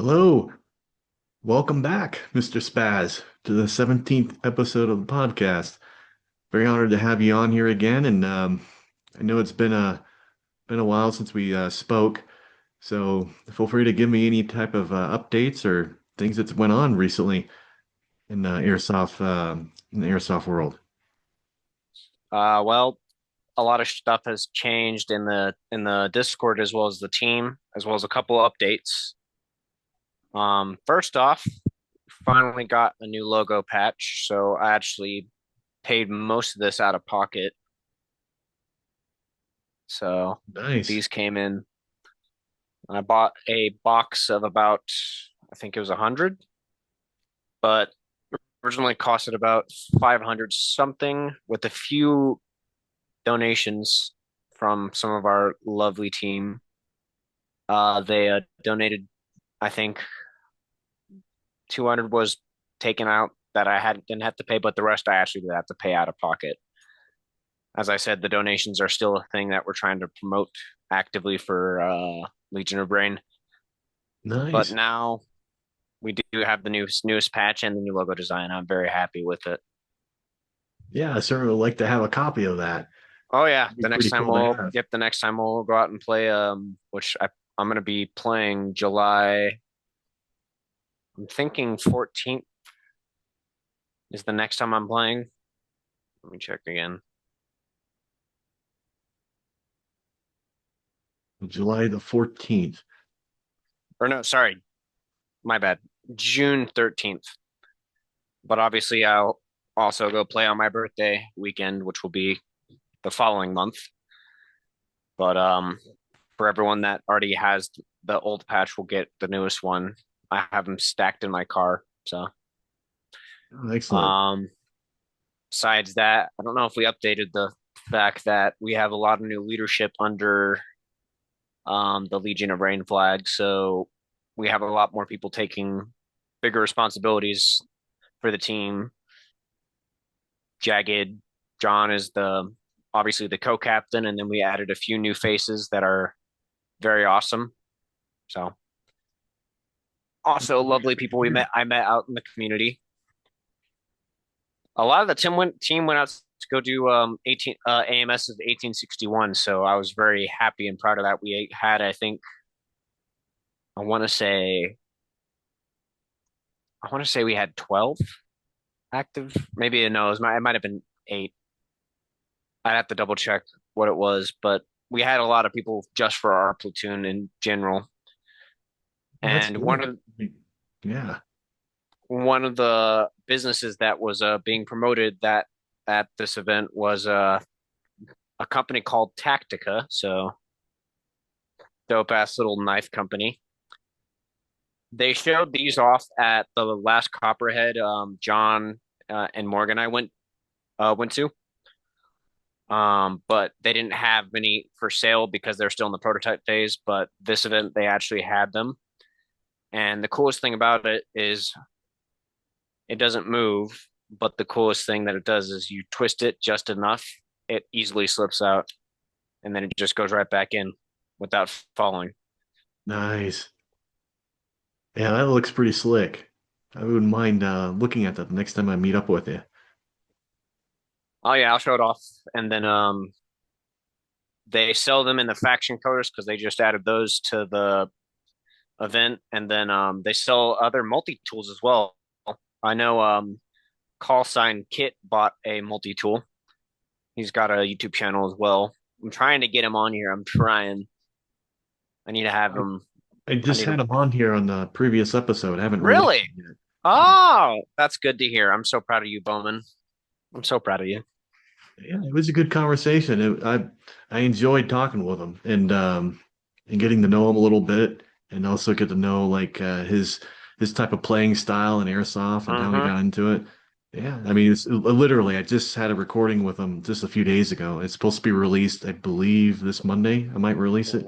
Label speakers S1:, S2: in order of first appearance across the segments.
S1: Hello, welcome back, Mr. Spaz, to the 17th episode of the podcast. Very honored to have you on here again, and I know it's been a while since we spoke, so feel free to give me any type of updates or things that's went on recently in the airsoft world.
S2: Well, a lot of stuff has changed in the Discord as well as the team, as well as a couple updates. First off, finally got a new logo patch, so I actually paid most of this out of pocket. So
S1: Nice.
S2: these came in, and I bought a box of about, I think it was 100, but originally costed about 500 something with a few donations from some of our lovely team. They donated, I think 200 was taken out that I had didn't have to pay, but the rest I actually did have to pay out of pocket. As I said, the donations are still a thing that we're trying to promote actively for Legion of Brain. But
S1: Nice.
S2: now we do have the newest patch and the new logo design. I'm very happy with it.
S1: Yeah, I certainly would like to have a copy of that.
S2: Oh yeah,
S1: It'd be pretty cool to have.
S2: the next time we'll go out and play which I'm gonna be playing July. I'm thinking 14th is the next time I'm playing. Let me check again.
S1: July the 14th.
S2: Or no, sorry, my bad. June 13th. But obviously, I'll also go play on my birthday weekend, which will be the following month. But for everyone that already has the old patch, will get the newest one. I have them stacked in my car. So,
S1: Oh, excellent.
S2: um, besides that, I don't know if we updated the fact that we have a lot of new leadership under the Legion of Rain flag. So we have a lot more people taking bigger responsibilities for the team. Jagged John is the obviously the co-captain, and then we added a few new faces that are very awesome. So also lovely people we met.
S1: Here.
S2: I met out in the community. A lot of the team went out to go do 18 AMS of 1861. So I was very happy and proud of that. We had, I want to say I want to say we had 12 active. Maybe no, it might have been 8. I'd have to double check what it was, but we had a lot of people just for our platoon in general.
S1: Well, that's
S2: And
S1: good. Yeah.
S2: one of the businesses that was being promoted that at this event was a company called Tactica. So dope ass little knife company. They showed these off at the last Copperhead. John and Morgan I went to. But they didn't have many for sale because they're still in the prototype phase. But this event, they actually had them. And the coolest thing about it is it doesn't move, but the coolest thing that it does is you twist it just enough, it easily slips out, and then it just goes right back in without falling.
S1: Nice. Yeah, that looks pretty slick. I wouldn't mind looking at that the next time I meet up with you.
S2: Oh yeah, I'll show it off. And then they sell them in the faction colors because they just added those to the event. And then they sell other multi tools as well. I know Call Sign Kit bought a multi tool. He's got a YouTube channel as well. I'm trying to get him on here. I'm trying. I need to have
S1: I,
S2: him.
S1: I
S2: I
S1: just
S2: need
S1: had
S2: to
S1: him on here on the previous episode. I haven't released
S2: really.
S1: it yet. So,
S2: Oh, that's good to hear. I'm so proud of you, Bowman. I'm so proud of you.
S1: yeah, it was a good conversation. I enjoyed talking with him and getting to know him a little bit and also get to know like his type of playing style in airsoft and how he
S2: Mm-hmm.
S1: got into it. Yeah, I mean, it's literally, I just had a recording with him just a few days ago. It's supposed to be released, I believe, this Monday. I might release it.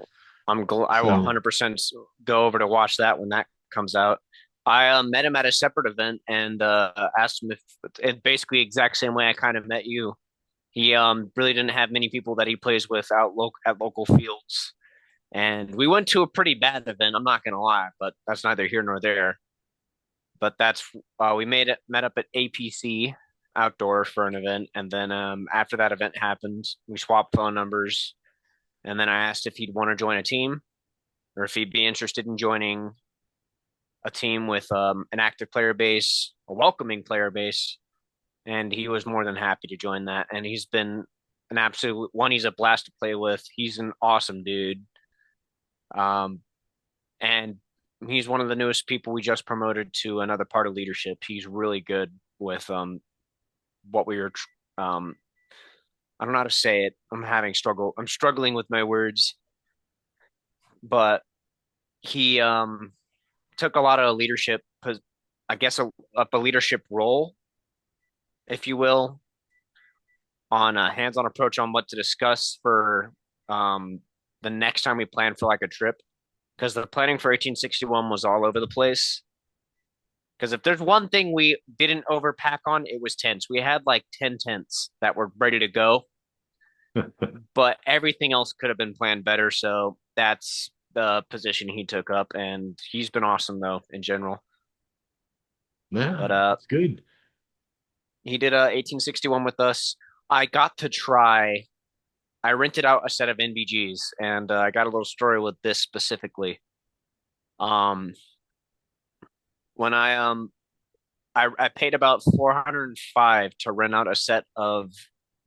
S2: I will
S1: So,
S2: 100% go over to watch that when that comes out. I met him at a separate event and asked him if it's basically exact same way I kind of met you. He really didn't have many people that he plays with out at local fields, And we went to a pretty bad event, I'm not gonna lie, but that's neither here nor there. But that's we met up at APC outdoor for an event, and then after that event happened, we swapped phone numbers, and then I asked if he'd want to join a team or if he'd be interested in joining a team with an active player base, a welcoming player base, and he was more than happy to join that. And he's been an absolute one. He's a blast to play with. He's an awesome dude. Um, and he's one of the newest people we just promoted to another part of leadership. He's really good with what we were. Um, I don't know how to say it. I'm struggling with my words, but he took a lot of leadership. I guess up a leadership role, if you will, on a hands-on approach on what to discuss for um, the next time we plan for like a trip. Because the planning for 1861 was all over the place. Because if there's one thing we didn't overpack on, it was tents. We had like 10 tents that were ready to go, but everything else could have been planned better. So that's the position he took up, and he's been awesome though in general.
S1: Yeah,
S2: But
S1: that's good.
S2: he did 1861 with us. I got to try. I rented out a set of NBGs, and I got a little story with this specifically. Um, when I paid about 405 to rent out a set of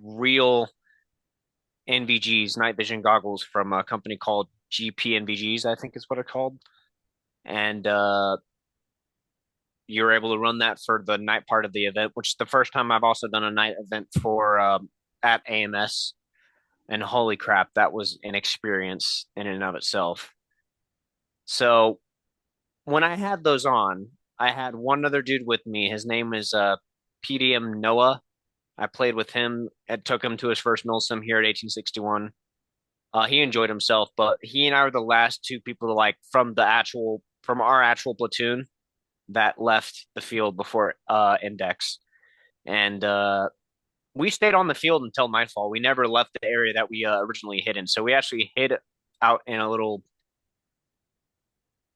S2: real NVGs, night vision goggles from a company called GP NVGs, I think is what it's called. And you were able to run that for the night part of the event, which is the first time I've also done a night event for at AMS. And holy crap, that was an experience in and of itself. So when I had those on, I had one other dude with me. His name is PDM Noah. I played with him and took him to his first milsim here at 1861. He enjoyed himself, but he and I were the last two people to like from our actual platoon that left the field before index. And we stayed on the field until nightfall. We never left the area that we originally hid in. So we actually hid out in a little,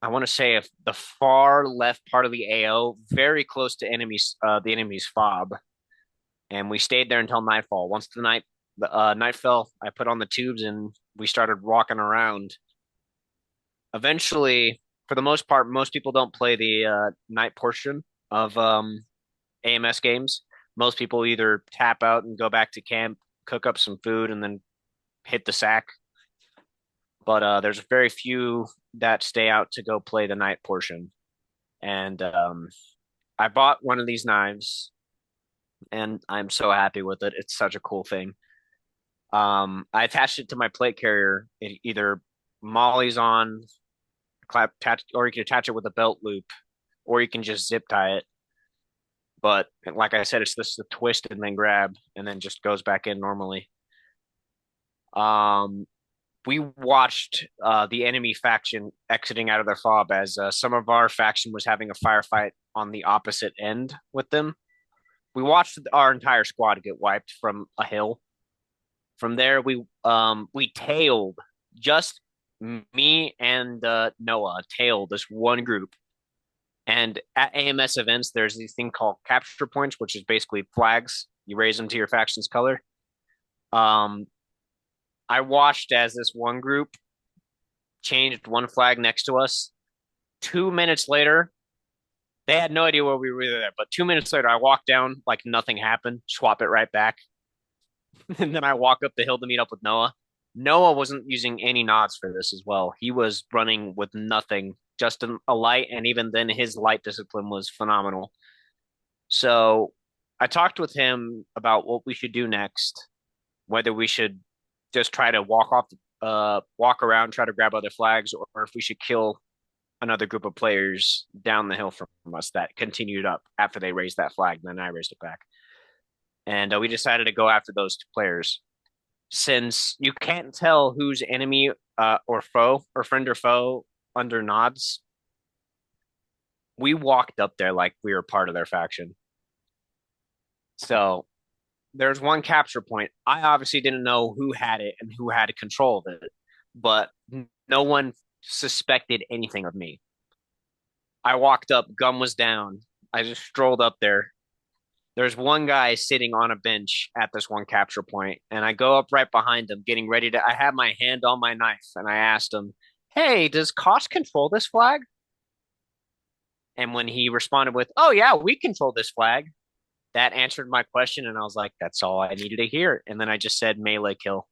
S2: I want to say, if the far left part of the AO, very close to the enemy's fob. And we stayed there until nightfall. Once the night fell, I put on the tubes and we started walking around. Eventually, for the most part, most people don't play the night portion of AMS games. Most people either tap out and go back to camp, cook up some food, and then hit the sack. But there's very few that stay out to go play the night portion. And I bought one of these knives, and I'm so happy with it. It's such a cool thing. I attached it to my plate carrier. It either mollies on, or you can attach it with a belt loop, or you can just zip tie it. But like I said, it's just a twist and then grab, and then just goes back in normally. Um, we watched the enemy faction exiting out of their fob as some of our faction was having a firefight on the opposite end with them. We watched our entire squad get wiped from a hill. From there, we tailed just me and Noah tailed this one group. And at AMS events, there's these thing called capture points, which is basically flags. You raise them to your faction's color. Um, I watched as this one group changed one flag next to us. 2 minutes later, they had no idea where we were there, but 2 minutes later, I walked down like nothing happened, swap it right back. And then I walk up the hill to meet up with Noah. Noah wasn't using any nods for this as well. He was running with nothing, just a light, and even then, his light discipline was phenomenal. So I talked with him about what we should do next, whether we should just try to walk around, try to grab other flags, or if we should kill another group of players down the hill from us that continued up after they raised that flag. And then I raised it back. And we decided to go after those two players. Since you can't tell who's enemy or foe, or friend or foe under nods, we walked up there like we were part of their faction. So there's one capture point. I obviously didn't know who had it and who had control of it, but No one suspected anything of me. I walked up, gun was down. I just strolled up there. There's one guy sitting on a bench at this one capture point, and I go up right behind him, getting ready to. I have my hand on my knife, and I asked him, "Hey, does cost control this flag?" And when he responded with, "Oh yeah, we control this flag," that answered my question, and I was like, "That's all I needed to hear." And then I just said melee kill.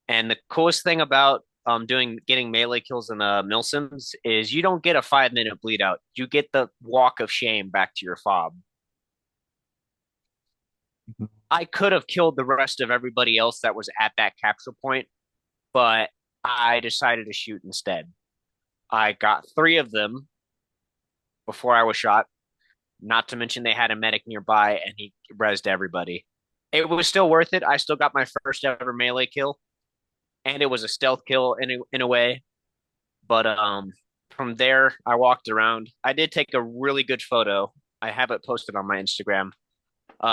S2: And the coolest thing about doing getting melee kills in the Milsims is you don't get a 5 minute bleed out. You get the walk of shame back to your fob. I could have killed the rest of everybody else that was at that capture point, but I decided to shoot instead. I got three of them before I was shot. Not to mention they had a medic nearby and he rezzed everybody. It was still worth it. I still got my first ever melee kill, and it was a stealth kill in a way. But from there, I walked around. I did take a really good photo. I have it posted on my Instagram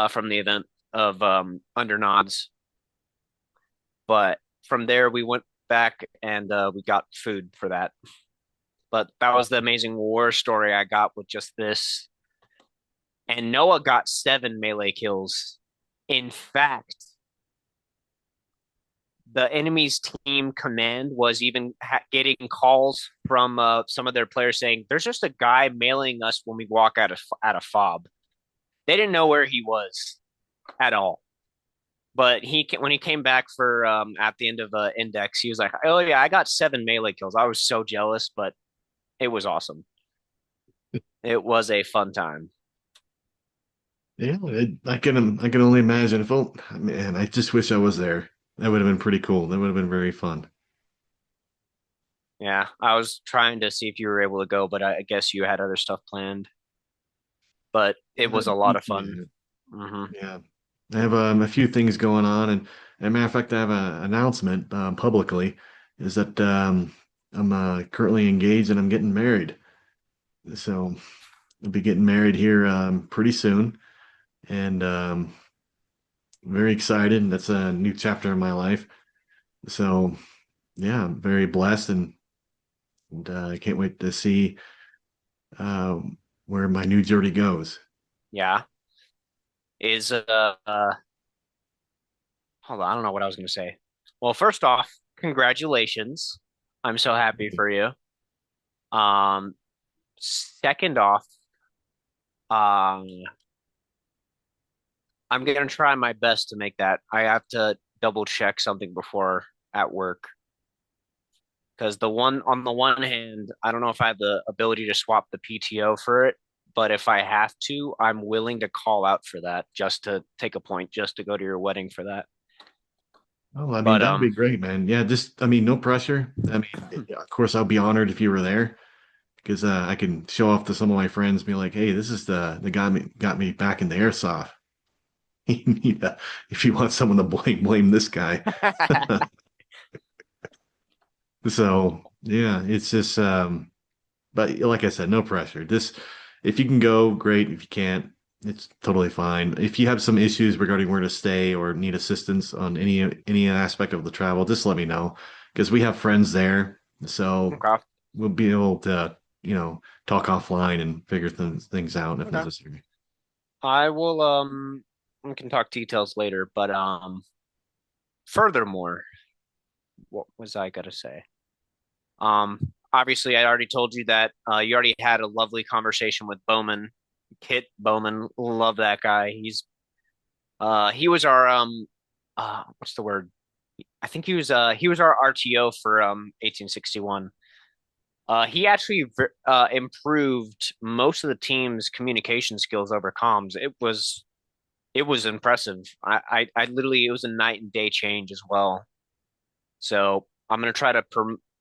S2: from the event of under nods. But from there, we went back and we got food for that. But that was the amazing war story I got with just this. And Noah got 7 melee kills. In fact, the enemy's team command was even getting calls from some of their players saying, "There's just a guy mailing us when we walk out of fob." They didn't know where he was at all. But when he came back for at the end of the index, he was like, "Oh yeah, I got 7 melee kills." I was so jealous, but it was awesome. It was a fun time.
S1: Yeah, I can only imagine. If oh man, I just wish I was there. That would have been pretty cool. That would have been very fun.
S2: Yeah, I was trying to see if you were able to go, but I guess you had other stuff planned. But it was a lot of fun.
S1: Yeah,
S2: Hmm.
S1: yeah. I have a few things going on, and as a matter of fact, I have an announcement publicly is that I'm currently engaged and I'm getting married. So I'll be getting married here pretty soon, and very excited. That's a new chapter in my life. So yeah, I'm very blessed, and I can't wait to see uh, where my new journey goes.
S2: Yeah, is hold on, I don't know what I was going to say. Well, first off, congratulations. I'm so happy for you. Um, Second off, um, I'm gonna try my best to make that. I have to double check something before at work because the one hand, I don't know if I have the ability to swap the PTO for it, but if I have to, I'm willing to call out for that just to take a point, just to go to your wedding for that.
S1: Oh, I mean,
S2: But
S1: that'd be great, man. Yeah, just, I mean, no pressure. I mean, yeah, of course, I'll be honored if you were there because I can show off to some of my friends, be like, hey, this is the guy got me back into airsoft. Yeah, if you want someone to blame this guy. So yeah, it's just but like I said, no pressure. This if you can go, great. If you can't, it's totally fine. If you have some issues regarding where to stay or need assistance on any aspect of the travel, just let me know because we have friends there. So
S2: okay,
S1: we'll be able to, talk offline and figure things out if
S2: okay.
S1: necessary.
S2: I will we can talk details later, but furthermore, what was I gonna say? Obviously, I already told you that you already had a lovely conversation with Bowman, Kit Bowman. Love that guy. He was our what's the word? I think he was our RTO for 1861. He actually improved most of the team's communication skills over comms. It was impressive. I literally it was a night and day change as well. So I'm gonna try to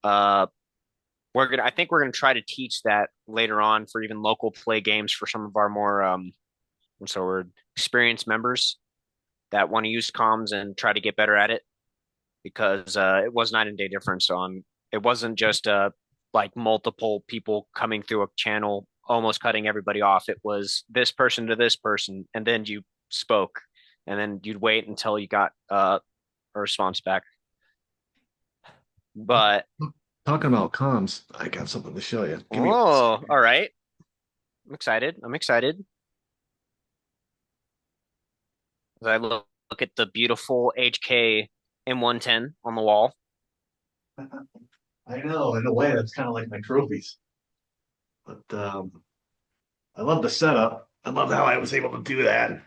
S2: I think we're gonna try to teach that later on for even local play games for some of our more what's the word, experienced members that want to use comms and try to get better at it because it was night and day difference on it wasn't just like multiple people coming through a channel almost cutting everybody off. It was this person to this person and then you spoke and then you'd wait until you got a response back. But
S1: Talking about comms, I got something to show you. Give me one
S2: oh,
S1: second.
S2: all right. I'm excited. I'm excited. As I look at the beautiful HK M110 on the wall.
S1: I know, in a way, that's kind of like my trophies. But I love the setup. I love how I was able to do that.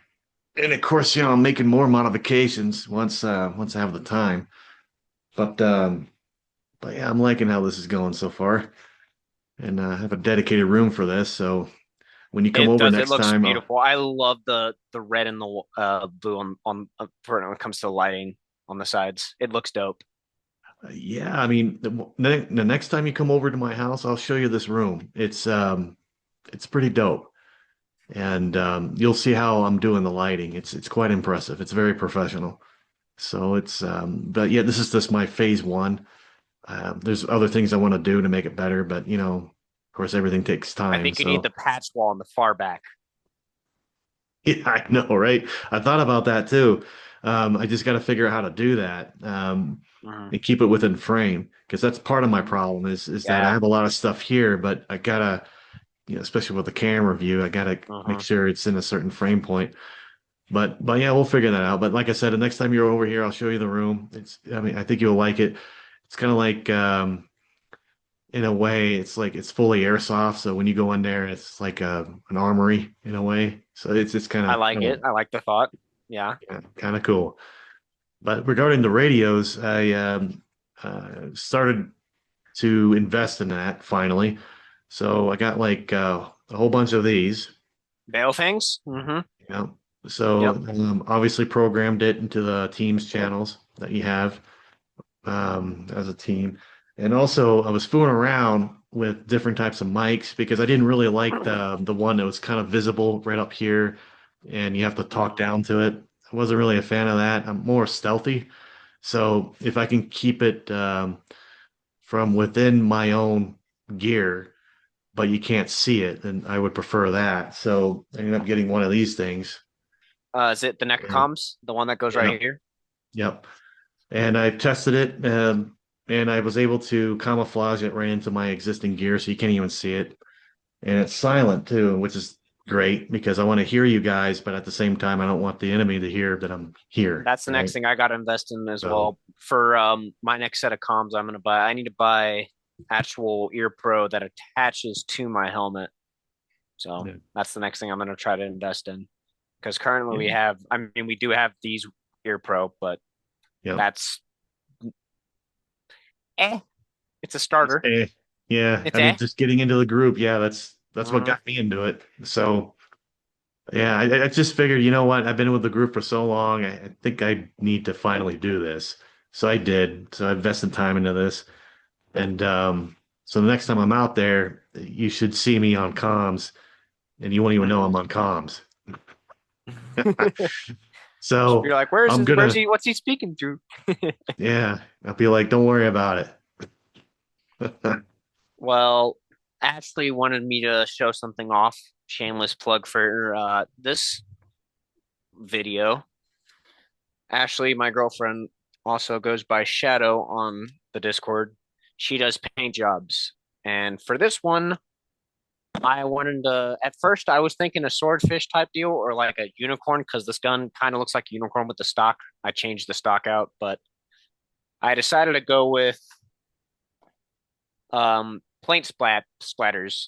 S1: And of course, I'm making more modifications once I have the time. But but yeah, I'm liking how this is going so far. And I have a dedicated room for this. So when you come
S2: It
S1: over
S2: does. It
S1: next
S2: looks
S1: time,
S2: beautiful. I love the red and the blue on for when it comes to lighting on the sides. It looks dope.
S1: yeah, I mean, the next time you come over to my house, I'll show you this room. It's pretty dope. And you'll see how I'm doing the lighting. It's quite impressive. It's very professional. So but yeah, this is just my phase one. There's other things I want to do to make it better, but of course, everything takes
S2: I
S1: time.
S2: think you need
S1: So
S2: the patch wall on the far back.
S1: yeah, I know, right? I thought about that too. I just got to figure out how to do that
S2: Hmm.
S1: and keep it within frame because that's part of my
S2: Hmm.
S1: problem is that I
S2: Yeah.
S1: have a lot of stuff here, but I gotta, especially with the camera view, I gotta make
S2: Hmm.
S1: sure it's in a certain frame point. But yeah, we'll figure that out. But like I said, the next time you're over here, I'll show you the room. I mean, I think you'll like it. It's kind of like, in a way, it's like it's fully airsoft. So when you go in there, it's like an armory in a way. So it's kind
S2: I
S1: of,
S2: like it. I like the thought. Yeah.
S1: kind of cool. But regarding the radios, I started to invest in that finally. So I got like a whole bunch of these.
S2: Bale fangs. Hmm.
S1: Yeah. So
S2: Yep.
S1: obviously programmed it into the Teams channels that you have as a team. And also I was fooling around with different types of mics because I didn't really like the one that was kind of visible right up here and you have to talk
S2: Hmm.
S1: down to it. I wasn't really a fan of that. I'm more stealthy. So if I can keep it from within my own gear, but you can't see it, then I would prefer that. So I ended up getting one of these things.
S2: Is it the neck
S1: And
S2: comms, the one that goes right
S1: yep,
S2: here?
S1: yep. And I tested it, and I was able to camouflage it right into my existing gear, so you can't even see it. And it's silent too, which is great because I want to hear you guys, but at the same time, I don't want the enemy to hear that I'm here,
S2: That's the next
S1: right?
S2: thing I got to invest in as
S1: So
S2: well. For my next set of comms, I'm gonna buy. I need to buy actual ear pro that attaches to my helmet. So
S1: yeah,
S2: that's the next thing I'm gonna try to invest in. Because currently we
S1: yeah,
S2: have, I mean, we do have these ear pro, but
S1: yep.
S2: that's eh. It's a
S1: It's
S2: starter.
S1: yeah.
S2: It's
S1: I mean,
S2: eh.
S1: just getting into the group, yeah, that's what
S2: Hmm.
S1: got me into it. So yeah, I just figured, you know what? I've been with the group for so long. I think I need to finally do this. So I did. So I invested time into this. And so the next time I'm out there, you should see me on comms, and you won't even know
S2: Hmm.
S1: I'm on comms. So
S2: You're like, where's
S1: I'm
S2: his? Where's
S1: gonna,
S2: he? What's he speaking through?
S1: yeah, I'll be like, don't worry about it.
S2: Well, Ashley wanted me to show something off. Shameless plug for this video. Ashley, my girlfriend, also goes by Shadow on the Discord. She does paint jobs. And for this one, I wanted to, at first, I was thinking a swordfish type deal or like a unicorn because this gun kind of looks like a unicorn with the stock. I changed the stock out, but I decided to go with paint splatters.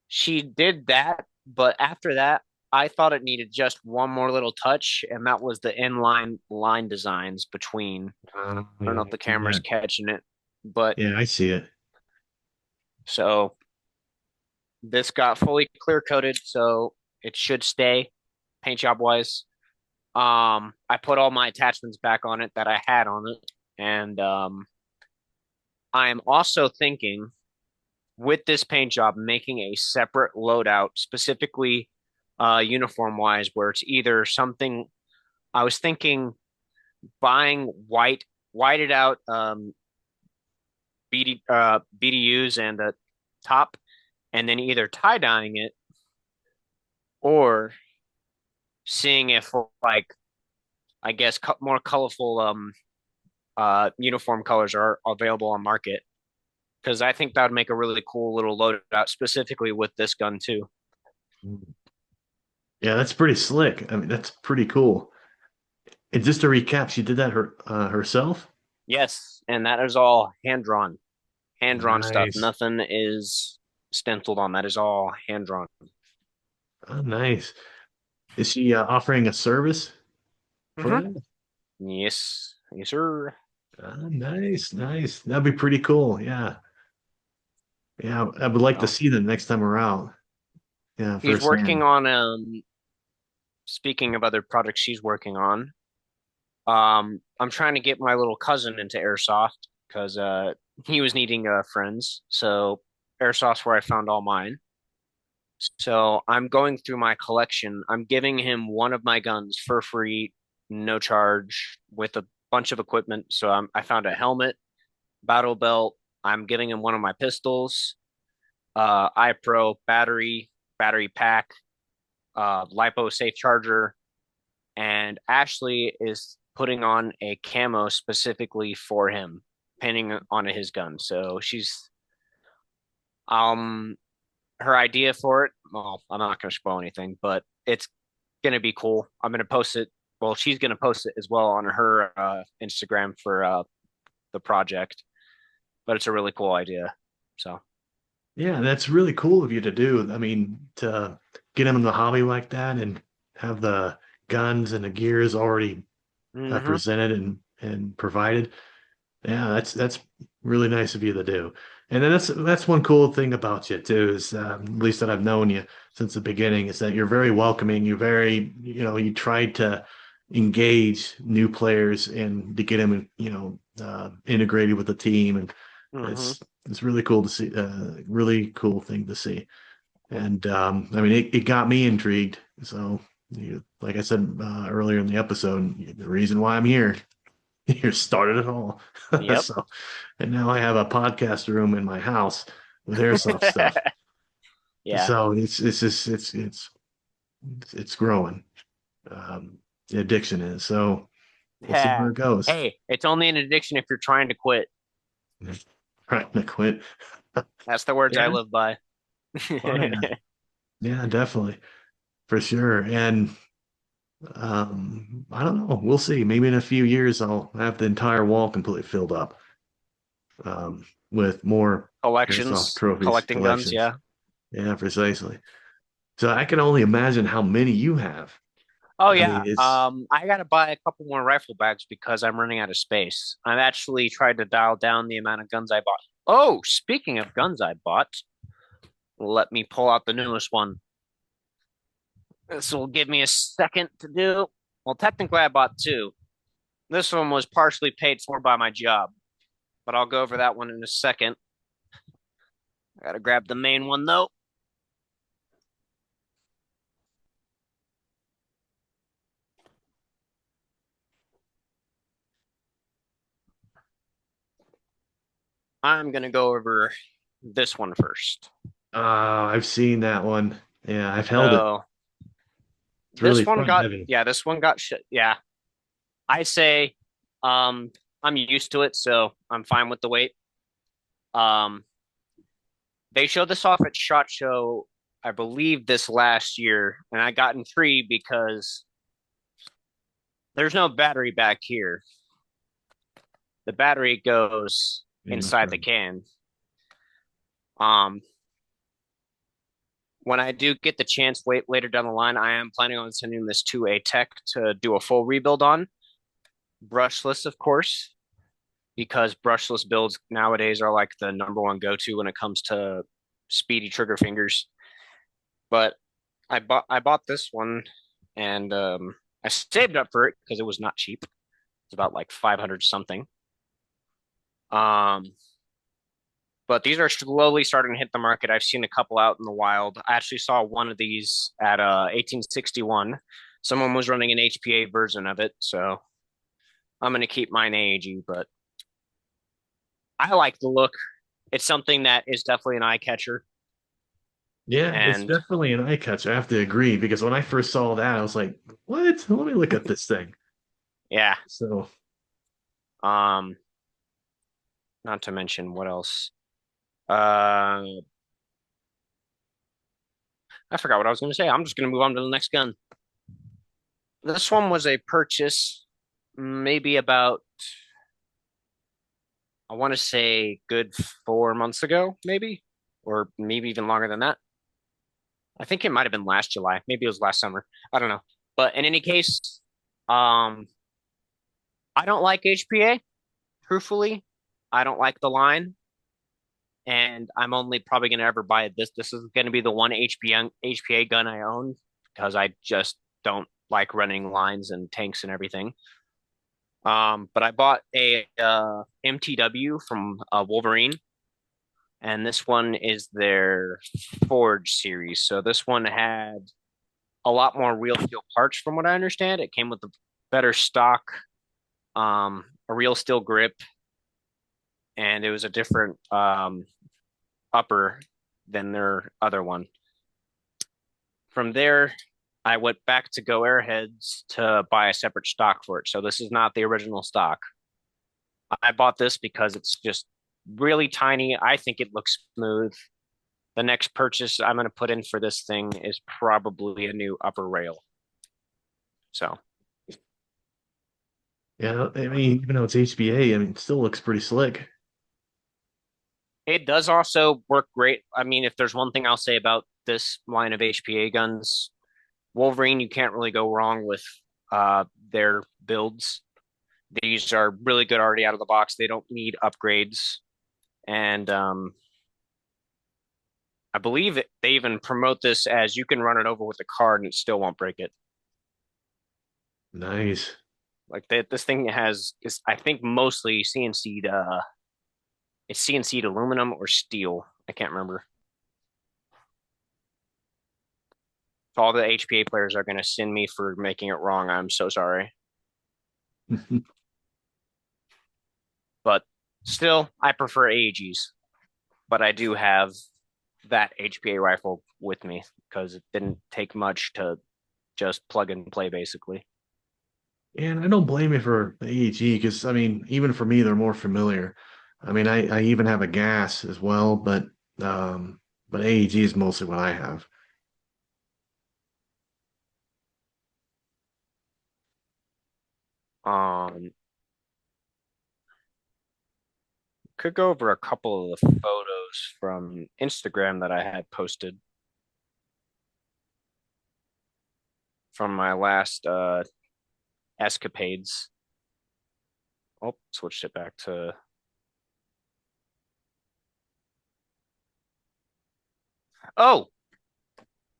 S2: She did that, but after that, I thought it needed just one more little touch, and that was the inline line designs between. I don't know
S1: Yeah,
S2: if the
S1: yeah,
S2: camera's catching it, but
S1: yeah, I see it.
S2: so this got fully clear coated, so it should stay paint job wise. I put all my attachments back on it that I had on it, and I am also thinking with this paint job making a separate loadout specifically uniform wise where it's either something I was thinking buying whited out BDUs and the top and then either tie dyeing it or seeing if like I guess more colorful uniform colors are available on market because I think that would make a really cool little loadout specifically with this gun too.
S1: Yeah, that's pretty slick. I mean, that's pretty cool. And just to recap, she did that herself?
S2: Yes, and that is all hand drawn stuff.
S1: Nice.
S2: Nothing is stenciled on. That is all hand drawn.
S1: Oh, nice. Is she offering a service for
S2: Hmm.
S1: that?
S2: Yes, yes, sir.
S1: Nice, nice. That'd be pretty cool. Yeah. Yeah, I would like to
S2: Oh,
S1: see them next time around. Yeah,
S2: he's working
S1: firsthand.
S2: on speaking of other projects she's working on, I'm trying to get my little cousin into Airsoft because he was needing friends. So Airsoft's where I found all mine. So I'm going through my collection. I'm giving him one of my guns for free, no charge, with a bunch of equipment. So I found a helmet, battle belt. I'm giving him one of my pistols, iPro battery, battery pack, lipo safe charger, and Ashley is putting on a camo specifically for him, pinning on his gun. So she's um her idea for it. Well, I'm not going to spoil anything, but it's going to be cool. I'm going to post it. Well, she's going to post it as well on her Instagram for the project. But it's a really cool idea. So,
S1: Yeah, that's really cool of you to do. I mean, to get them in the hobby like that and have the guns and the gears already
S2: hmm
S1: presented and provided. Yeah, that's really nice of you to do. And then that's one cool thing about you too, is at least that I've known you since the beginning, is that you're very welcoming. You're very, you try to engage new players and to get them, integrated with the team, and
S2: hmm
S1: it's really cool to see. Really cool thing to see. And I mean, it got me intrigued. So, like I said earlier in the episode, the reason why I'm here, here started it all.
S2: Yep.
S1: So, and now I have a podcast room in my house with airsoft stuff.
S2: Yeah.
S1: So it's just it's growing. The addiction is. So we'll see where
S2: Yeah.
S1: it goes.
S2: Hey, it's only an addiction if you're trying to quit.
S1: Trying to quit.
S2: That's the words I
S1: Yeah.
S2: live by.
S1: Oh yeah. Yeah, definitely. For sure. And I don't know. We'll see. Maybe in a few years I'll have the entire wall completely filled up with more airsoft
S2: Collections,
S1: trophies
S2: collecting guns.
S1: collections.
S2: Yeah.
S1: Yeah, precisely. So I can only imagine how many you have.
S2: Oh
S1: I mean,
S2: yeah.
S1: it's
S2: I gotta buy a couple more rifle bags because I'm running out of space. I've actually tried to dial down the amount of guns I bought. Oh, speaking of guns I bought, let me pull out the newest one. This will give me a second to do. Well, technically I bought two. This one was partially paid for by my job, but I'll go over that one in a second. I gotta grab the main one though. I'm gonna go over this one first.
S1: I've seen that one. Yeah, I've held it.
S2: So
S1: It's really front
S2: this one got shit. Yeah, I say, um, I'm used to it, so I'm fine with the wait. Um, they showed this off at SHOT Show, I believe, this last year, and I got intrigued because there's no battery back here. The battery goes
S1: in the
S2: inside the
S1: front.
S2: can. Um, when I do get the chance later down the line, I am planning on sending this to a tech to do a full rebuild on. Brushless, of course, because brushless builds nowadays are like the number one go-to when it comes to speedy trigger fingers. But I bought this one and I saved up for it because it was not cheap. It's about like 500 something. Um, but these are slowly starting to hit the market. I've seen a couple out in the wild. I actually saw one of these at 1861. Someone was running an HPA version of it, so I'm gonna keep mine AAG, but I like the look. It's something that is definitely an eye catcher.
S1: Yeah, it's
S2: And
S1: definitely an eye catcher. I have to agree because when I first saw that, I was like, "What? Let me look at this thing."
S2: yeah,
S1: So
S2: Um, Not to mention what else? Uh, I forgot what I was going to say. I'm just going to move on to the next gun. This one was a purchase, maybe about, I want to say, good 4 months ago, maybe, or maybe even longer than that. I think it might have been last July. Maybe it was last summer. I don't know. But in any case, um, I don't like HPA, truthfully. I don't like the line, and I'm only probably going to ever buy this. This is going to be the one HPA gun I own because I just don't like running lines and tanks and everything. But I bought a MTW from Wolverine, and this one is their Forge series. So this one had a lot more real steel parts, from what I understand. It came with a better stock, a real steel grip, and it was a different upper than their other one. From there, I went back to Go Airheads to buy a separate stock for it. So this is not the original stock. I bought this because it's just really tiny. I think it looks smooth. The next purchase I'm going to put in for this thing is probably a new upper rail. So
S1: Yeah, I mean, even though it's HBA, I mean, it still looks pretty slick.
S2: it does also work great. I mean, if there's one thing I'll say about this line of HPA guns, Wolverine, you can't really go wrong with their builds. These are really good already out of the box. They don't need upgrades. And I believe they even promote this as you can run it over with a card and it still won't break it.
S1: Nice.
S2: Like this thing has is I think mostly CNC'd it's CNC'd aluminum or steel. I can't remember. So all the HPA players are going to send me for making it wrong. I'm so sorry. But still, I prefer AEGs. But I do have that HPA rifle with me because it didn't take much to just plug and play basically.
S1: And I don't blame you for the AEG because I mean, even for me, they're more familiar. I mean, I even have a gas as well, but AEG is mostly what I have.
S2: Um, could go over a couple of the photos from Instagram that I had posted from my last escapades. Oh, switched it back to. Oh,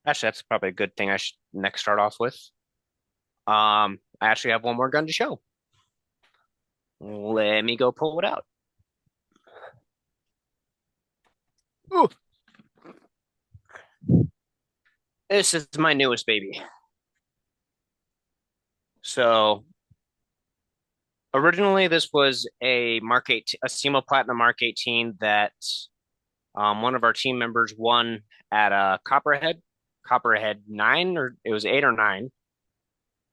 S2: actually, that's probably a good thing I should next start off with. I actually have one more gun to show. Let me go pull it out. Ooh, this is my newest baby. So originally, this was a Mark 8, a SEMA Platinum Mark 18 that one of our team members won at Copperhead 9, or it was 8 or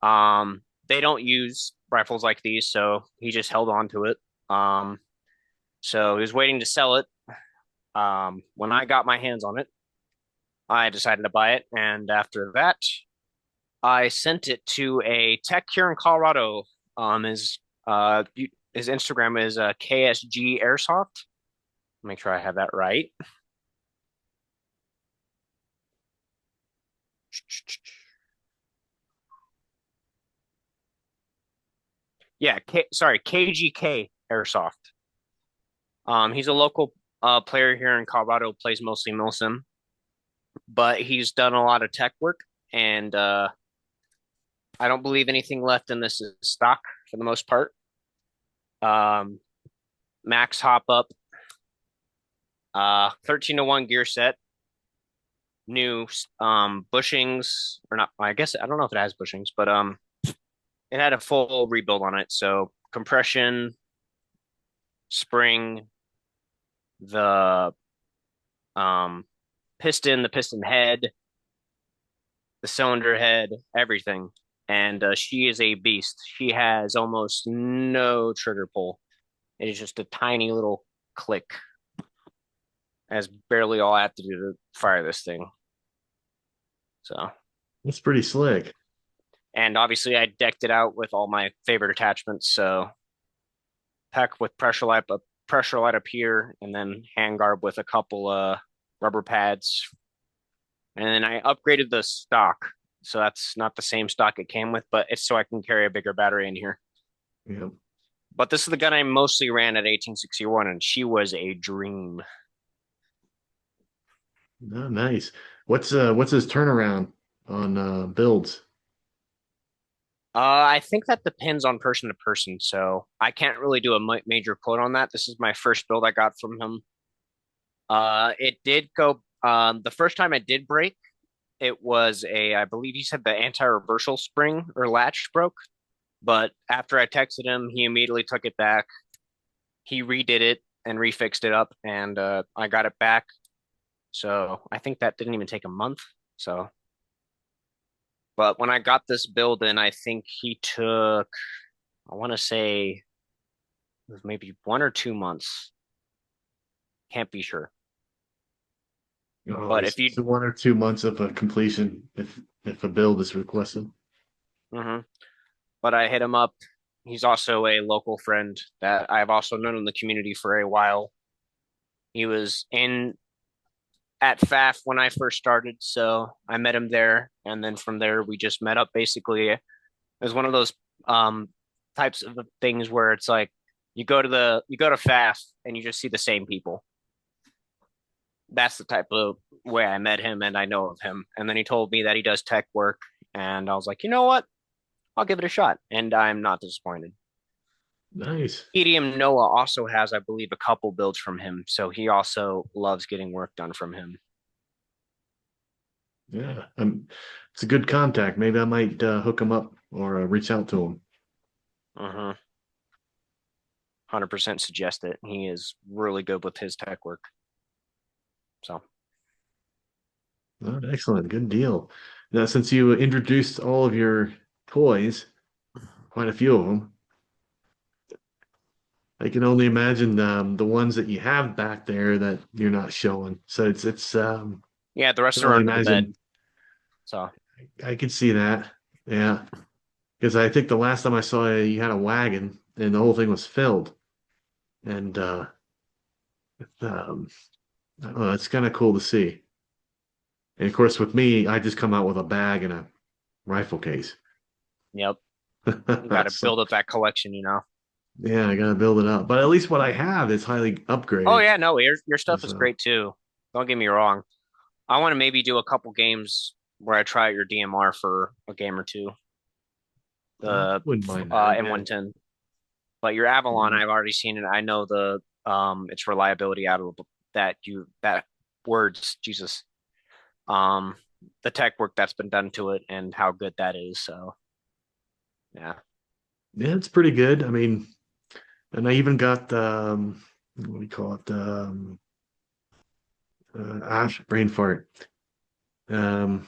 S2: 9. They don't use rifles like these, so he just held on to it. So he was waiting to sell it. When I got my hands on it, I decided to buy it, and after that, I sent it to a tech here in Colorado. His his Instagram is KSG Airsoft. Make sure I have that right. Yeah, sorry, KGK Airsoft. He's a local player here in Colorado, plays mostly Milsim, but he's done a lot of tech work, and I don't believe anything left in this is stock for the most part. Um, Max hop up, 13-to-1 gear set, new bushings, or not, I guess I don't know if it has bushings, but it had a full rebuild on it. So compression, spring, the um the piston head, the cylinder head, everything. and she is a beast. She has almost no trigger pull. It is just a tiny little click. That's barely all I have to do to fire this thing. So,
S1: That's pretty slick.
S2: and obviously I decked it out with all my favorite attachments. So, pack with pressure light up here, and then handguard with a couple rubber pads. And then I upgraded the stock. So that's not the same stock it came with, but it's so I can carry a bigger battery in here.
S1: Yeah.
S2: But this is the gun I mostly ran at 1861, and she was a dream.
S1: Oh, nice. What's his turnaround on builds?
S2: I think that depends on person to person, so I can't really do a major quote on that. This is my first build I got from him. It did go. The first time it did break, it was I believe he said the anti-reversal spring or latch broke. But after I texted him, he immediately took it back. He redid it and refixed it up, and I got it back. So I think that didn't even take a month. So, but when I got this build in, I think he took, I want to say it was maybe 1 or 2 months. Can't be sure.
S1: Oh,
S2: But if you,
S1: it's 1 or 2 months of a completion if a build is requested.
S2: mhm. But I hit him up. He's also a local friend that I've also known in the community for a while. He was in at FAF when I first started, so I met him there, and then from there we just met up. Basically, it was one of those um, types of things where it's like you go to FAF and you just see the same people. That's the type of way I met him, and I know of him. And then he told me that he does tech work, and I was like, you know what? I'll give it a shot, and I'm not disappointed.
S1: Nice.
S2: EDM Noah also has, I believe, a couple builds from him, so he also loves getting work done from him.
S1: Yeah. It's a good contact. Maybe I might hook him up or reach out to him.
S2: 100% suggest it. He is really good with his tech work. So,
S1: Oh, excellent. Good deal. Now, since you introduced all of your toys, quite a few of them, I can only imagine the ones that you have back there that you're not showing. So it's
S2: yeah, the
S1: I
S2: rest
S1: can
S2: are
S1: only
S2: under the bed.
S1: imagine.
S2: So,
S1: I could see that. Yeah. Because I think the last time I saw you, you had a wagon and the whole thing was filled. And um, I don't know, it's kind of cool to see. And of course, with me, I just come out with a bag and a rifle case.
S2: yep, you got to
S1: So,
S2: build up that collection.
S1: yeah, I gotta build it up. But at least what I have is highly
S2: Oh
S1: upgraded.
S2: yeah, no, your stuff is
S1: So
S2: great too. Don't get me wrong. I want to maybe do a couple games where I try out your DMR for a game or two.
S1: I
S2: The
S1: wouldn't mind that. Yeah.
S2: M110, but your Avalon,
S1: Yeah.
S2: I've already seen it. I know the its reliability out of that words Jesus um the tech work that's been done to it and how good that is. So yeah,
S1: Yeah, it's pretty good. I mean, and I even got what do you call it? Brain fart. Um,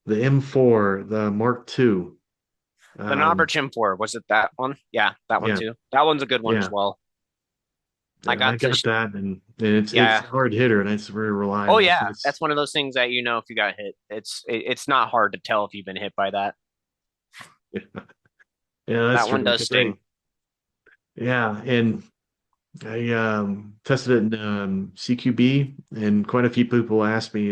S1: the M4, the Mark II.
S2: the Knobber Chim 4, was it that one? Yeah, that one
S1: Yeah,
S2: too. That one's a good one as
S1: yeah,
S2: well. I
S1: I
S2: got to
S1: got that, and it's
S2: yeah.
S1: a hard hitter, and it's very
S2: Oh
S1: reliable. So
S2: yeah,
S1: it's
S2: that's one of those things that if you got hit. It's not hard to tell if you've been hit by that.
S1: yeah, that's
S2: That one
S1: true.
S2: does
S1: Because I
S2: sting.
S1: yeah, and I tested it in CQB, and quite a few people asked me,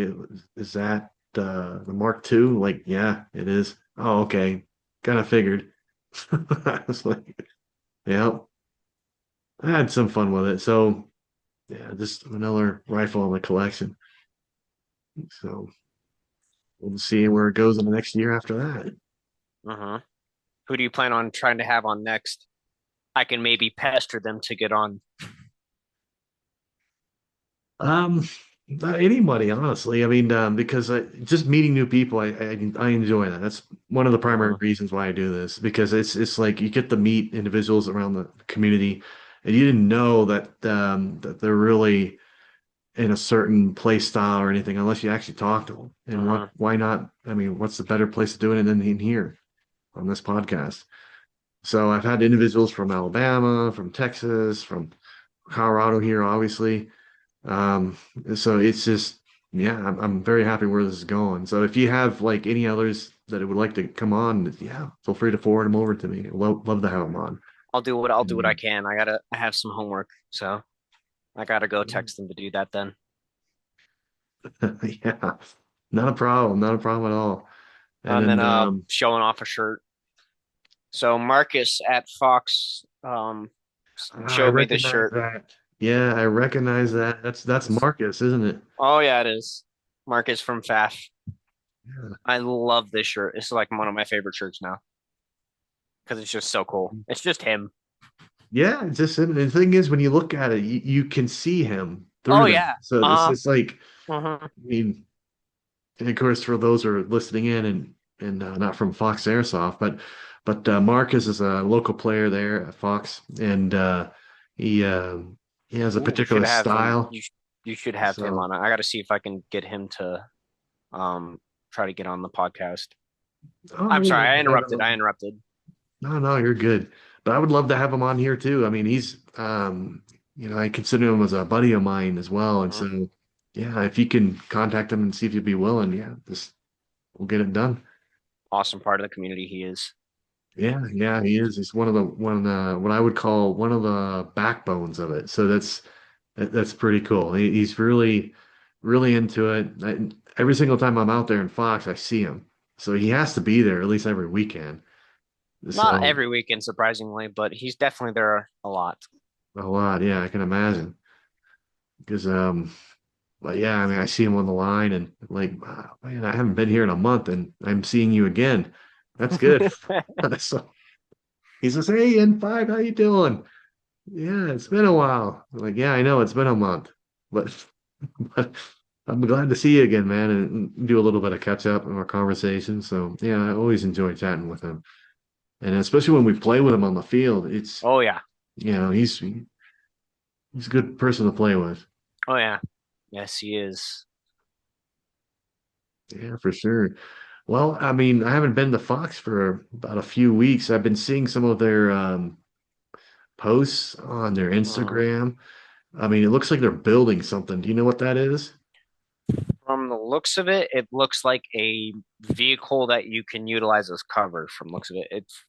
S1: "Is that the Mark II?" Like, yeah, it is. Oh, okay, kind of figured. I was like, yeah, I had some fun with it. So yeah, just another rifle in the collection. So we'll see where it goes in the next year after that.
S2: Uh-huh. Who do you plan on trying to have on next? I can maybe pester them to get on.
S1: Um, Not anybody, honestly. I mean, because just meeting new people, I enjoy that. That's one of the primary
S2: Uh-huh.
S1: reasons why I do this because it's like you get to meet individuals around the community, and you didn't know that that they're really in a certain play style or anything unless you actually talk to them. And
S2: Hmm.
S1: why not? I mean, what's the better place to do it than in here on this podcast? So I've had individuals from Alabama, from Texas, from Colorado here, obviously. Um, so it's just, yeah, I'm very happy where this is going. So if you have like any others that would like to come on, yeah, feel free to forward them over to me. Love to have them on.
S2: I'll do what I
S1: And,
S2: can. I have some homework, so I gotta go text them to do that then.
S1: yeah, not a problem at all. And
S2: And then
S1: then,
S2: showing off a shirt. So Marcus at Fox
S1: I
S2: showed me this
S1: recognize
S2: shirt.
S1: that. Yeah, I recognize that. That's Marcus, isn't it?
S2: Oh yeah, it is. Marcus from FAF.
S1: Yeah.
S2: I love this shirt. It's like one of my favorite shirts now because it's just so cool. It's just him.
S1: Yeah, it's just the thing is when you look at it, you can see him
S2: Oh
S1: through that.
S2: yeah.
S1: So it's just like,
S2: Uh-huh.
S1: I mean, and of course for those who are listening in and not from Fox Airsoft, but Marcus is a local player there at Fox, and he he has a
S2: Ooh, we
S1: particular
S2: should have him.
S1: style.
S2: You should have him
S1: So,
S2: on. I got to see if I can get him to try to get on the podcast.
S1: oh, I
S2: I'm
S1: would
S2: sorry,
S1: love
S2: I
S1: to have
S2: interrupted.
S1: him.
S2: I interrupted.
S1: No, you're good. But I would love to have him on here too. I mean, he's I consider him as a buddy of mine as well. And
S2: Mhm.
S1: so yeah, if you can contact him and see if you'd be willing, yeah, just we'll get it done.
S2: Awesome part of the community he is.
S1: Yeah, he is. He's one of the what I would call one of the backbones of it. So that's pretty cool. He's really into it. Every single time I'm out there in Fox, I see him. So he has to be there at least every weekend.
S2: Not
S1: So
S2: every weekend, surprisingly, but he's definitely there a lot.
S1: a lot, yeah, I can imagine. Because but yeah, I mean, I see him on the line and like, wow, man, I haven't been here in a month and I'm seeing you again. That's good. So he says, "Hey, N5, how you doing? Yeah, it's been a while." I'm like, yeah, I know it's been a month, but but I'm glad to see you again, man, and do a little bit of catch up in our conversation. So yeah, I always enjoy chatting with him, and especially when we play with him on the field, it's
S2: Oh yeah.
S1: he's a good person to play with.
S2: Oh yeah. Yes, he is.
S1: Yeah, for sure. Well, I mean, I haven't been to Fox for about a few weeks. I've been seeing some of their posts on their
S2: Mhm.
S1: Instagram. I mean, it looks like they're building something. Do you know what that is?
S2: From the looks of it, it looks like a vehicle that you can utilize as cover. From looks of it, it's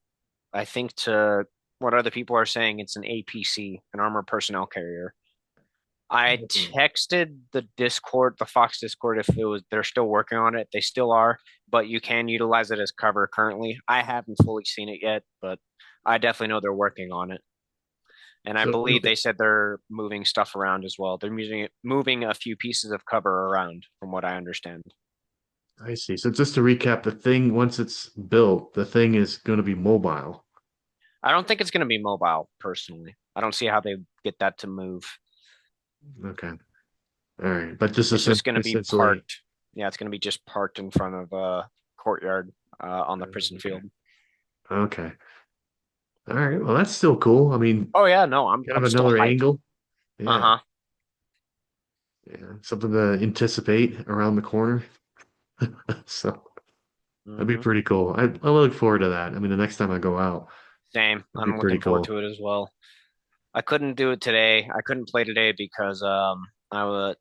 S2: I think to what other people are saying, it's an APC, an armored personnel carrier. I texted the Discord, the Fox Discord, if it was they're still working on it. They still are, but you can utilize it as cover currently. I haven't fully seen it yet, but I definitely know they're working on it. And I
S1: So
S2: believe they said they're moving stuff around as well. They're moving a few pieces of cover around, from what I understand.
S1: I see. So just to recap, the thing, once it's built, the thing is going to be mobile.
S2: I don't think it's going to be mobile, personally. I don't see how they get that to move.
S1: Okay. All right. But just
S2: It's just going to be
S1: essentially,
S2: parked. Yeah, it's going to be just parked in front of a courtyard on the prison
S1: okay.
S2: field.
S1: Okay. All right. Well, that's still cool. I mean,
S2: Oh yeah, no,
S1: kind of
S2: I'm still
S1: another
S2: hype.
S1: angle. Yeah.
S2: Uh-huh.
S1: Yeah. Something to anticipate around the corner. So that'd be
S2: Hmm.
S1: pretty cool. I look forward to that. I mean, the next time I go out,
S2: Same.
S1: that'd be
S2: I'm
S1: pretty
S2: looking forward
S1: cool.
S2: to it as well. I couldn't do it today. I couldn't play today because I was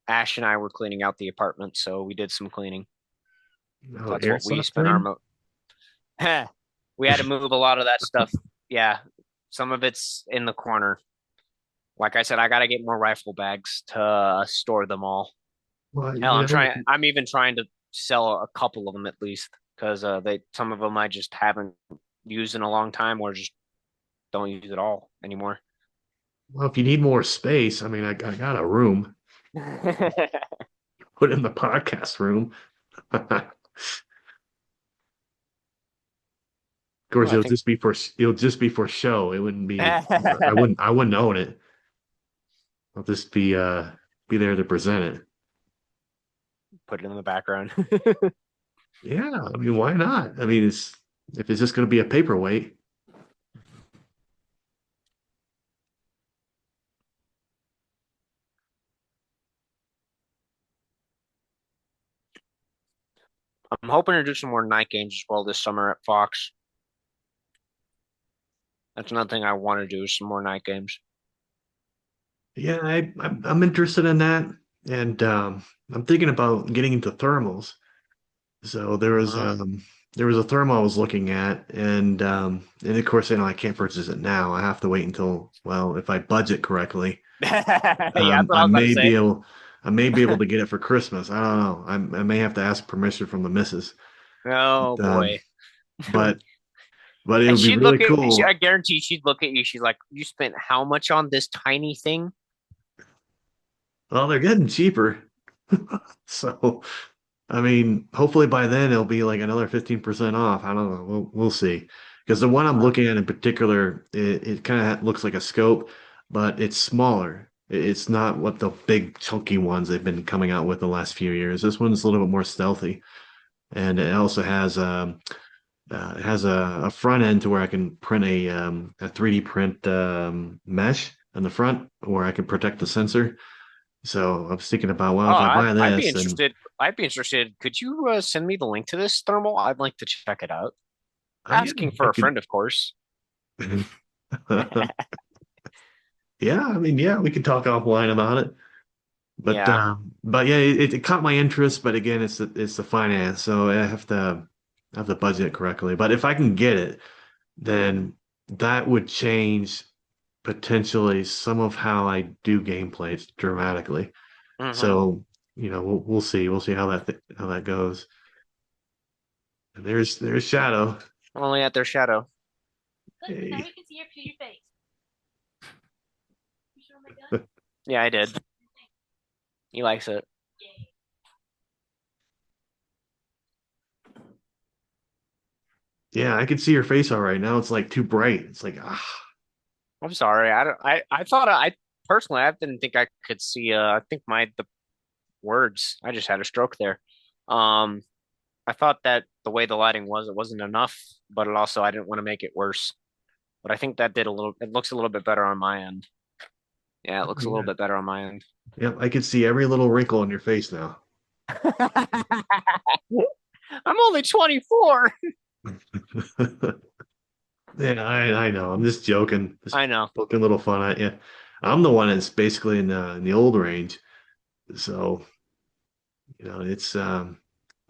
S2: Ash and I were cleaning out the apartment, so we did some cleaning.
S1: Oh,
S2: That's what we
S1: airsoft
S2: spent our
S1: thing?
S2: mo we had to move a lot of that stuff. Yeah, some of it's in the corner. Like I said, I got to get more rifle bags to store them all.
S1: Well,
S2: Hell,
S1: you know,
S2: I'm even trying to sell a couple of them at least because they some of them I just haven't used in a long time or just don't use at all anymore.
S1: well, if you need more space, I mean, I got a room. Put in the podcast room. Of course,
S2: I think
S1: it'll just be for show. It wouldn't be. I wouldn't own it. I'll just be there to present it.
S2: put it in the background.
S1: Yeah, I mean, why not? I mean, it's if it's just going to be a paperweight.
S2: I'm hoping to do some more night games as well this summer at Fox. That's another thing I want to do is some more night games.
S1: Yeah, I'm interested in that, and I'm thinking about getting into thermals. So
S2: Hmm.
S1: there was a thermal I was looking at, and of course, I can't purchase it now. I have to wait until, well, if I budget correctly,
S2: Yeah, that's what I
S1: I
S2: was about to
S1: may
S2: say.
S1: be able I may be able to get it for Christmas. I don't know. I may have to ask permission from the missus.
S2: Oh
S1: But,
S2: boy.
S1: but but it
S2: And
S1: would be
S2: she'd
S1: really
S2: look at, I
S1: cool.
S2: guarantee she'd look at you. She's like, "You spent how much on this tiny thing?"
S1: Well, they're getting cheaper. So, I mean, hopefully by then it'll be like another 15% off. I don't know. We'll see. Because the one I'm
S2: Uh,
S1: looking at in particular, it kind of looks like a scope, but it's smaller. It's not what the big chunky ones they've been coming out with the last few years. This one's a little bit more stealthy, and it also has a front end to where I can print a 3D print mesh on the front, where I can protect the sensor. So I was thinking about, well,
S2: oh,
S1: if I buy
S2: I'd be
S1: this, and
S2: interested. I'd be interested. Could you send me the link to this thermal? I'd like to check it out.
S1: yeah,
S2: Asking
S1: I
S2: for a
S1: could.
S2: friend, of course.
S1: Yeah, I mean, yeah, we could talk offline about it.
S2: Yeah.
S1: But yeah, it caught my interest. But again, it's the finance, so I have to budget it correctly. But if I can get it, then that would change potentially some of how I do gameplays dramatically.
S2: Hmm.
S1: So, we'll see. We'll see how that goes. And there's Shadow.
S2: Only at their shadow.
S1: Hey.
S2: Yeah, I did. He likes it.
S1: Yeah, I can see your face all right now. It's like too bright. It's like
S2: I'm sorry. I don't. I thought I personally I didn't think I could see. I think the words. I just had a stroke there. Um, I thought that the way the lighting was, it wasn't enough, but it also I didn't want to make it worse. But I think that did a little. It looks a little bit better on my end. Yeah, it looks a little
S1: yeah.
S2: bit better on my end.
S1: Yep, I can see every little wrinkle on your face now.
S2: I'm only 24.
S1: Yeah, I know. I'm just joking, just
S2: I know.
S1: poking a little fun at you. I'm the one that's basically in the old range, so it's I'm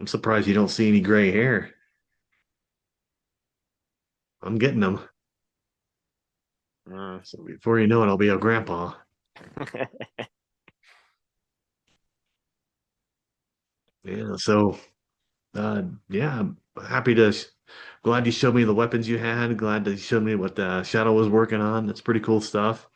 S1: surprised you don't see any gray hair. I'm getting them.
S2: Mm.
S1: So before you know it, I'll be a grandpa. Yeah. So yeah, I'm happy to. Glad you showed me the weapons you had. Glad that you showed me what Shadow was working on. That's pretty cool stuff.